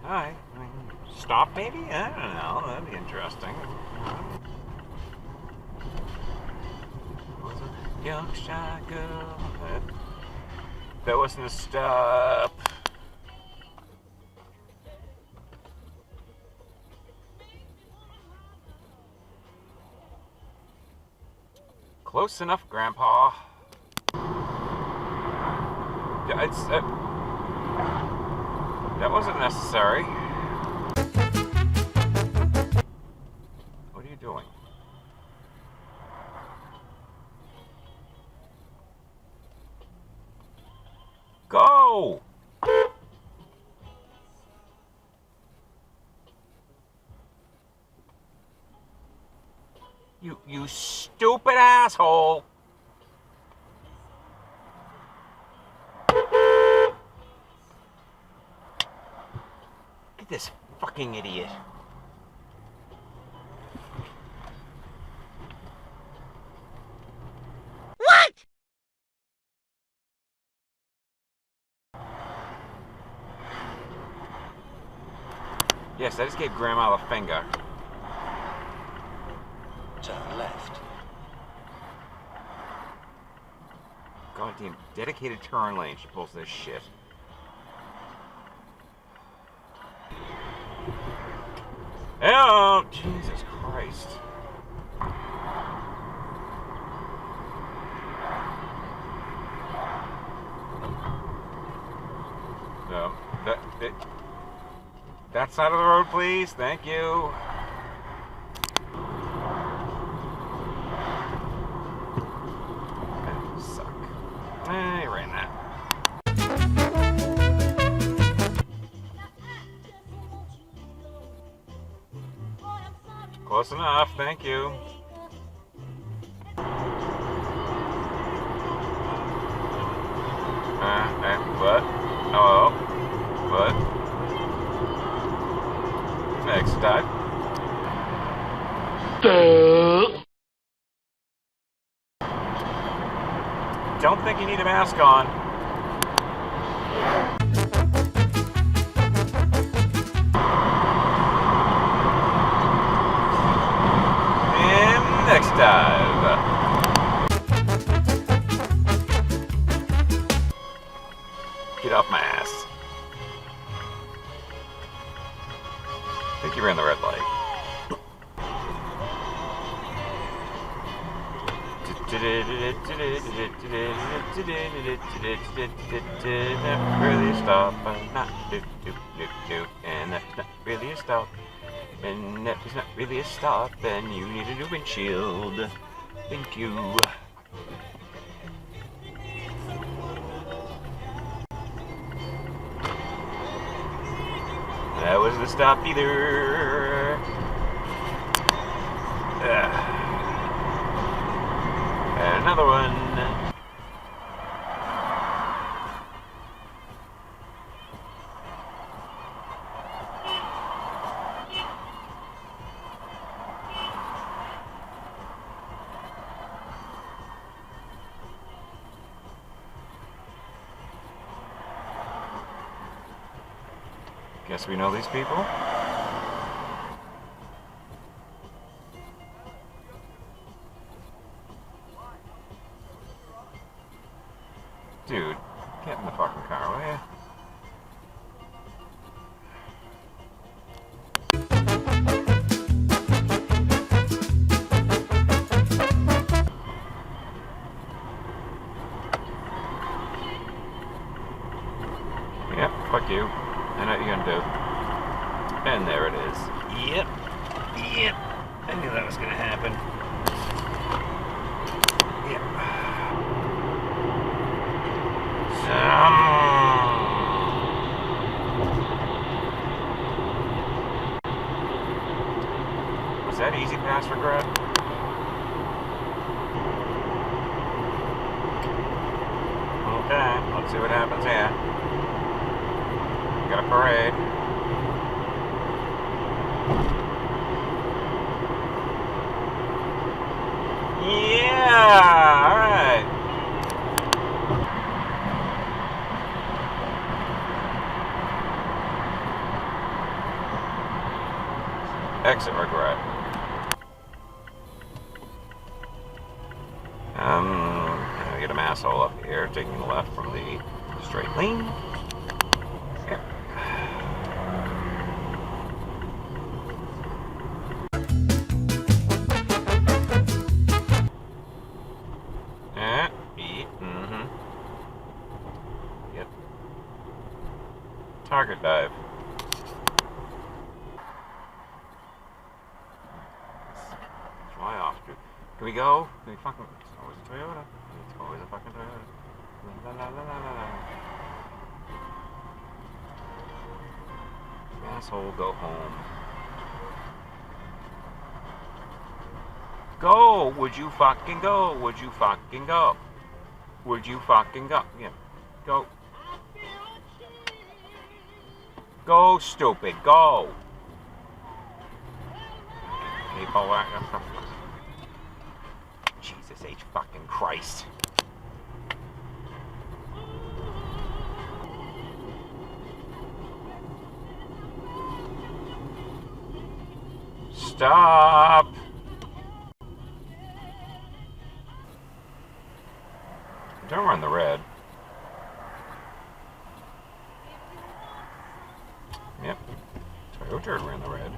Hi. Stop maybe? I don't know. That'd be interesting. Was a young shy girl. That wasn't a stop. Close enough, Grandpa. Yeah, it's that wasn't necessary. What are you doing? Go! You stupid asshole! Look at this fucking idiot. What? Yes, I just gave Grandma the finger. Turn left. Goddamn dedicated turn lane. She pulls this shit. Oh, Jesus Christ. No, that side of the road, please. Thank you. Suck. You ran that. Close enough, thank you. What? Hello? What? Next stop. Don't think you need a mask on. And next dive. Get off my ass. I think you ran the red light. Not really a stop, but not and that's not really a stop, and that is not really a stop, and you need a new windshield. Thank you. That wasn't a stop either. And another one. Guess we know these people? Dude, get in the fucking car, will ya? Yep, fuck you. I know what you're gonna do. And there it is. Yep. Yep. I knew that was gonna happen. Yep. Was that easy pass for grab? Okay. Let's see what happens here. Got a parade. Yeah! Alright. Exit regret. I get a asshole up here, taking the left from the straight lane. Here. Yep. Target dive. Fly off, dude. Can we go? Can we fucking... It's always a Toyota. It's always a fucking Toyota. La, la, la, la, la, la. Asshole, go home. Go! Would you fucking go? Would you fucking go? Would you fucking go? Yeah. Go. Go, stupid. Go. People, Jesus H. fucking Christ. Stop. Don't run the red. Yep. Toyota ran the red.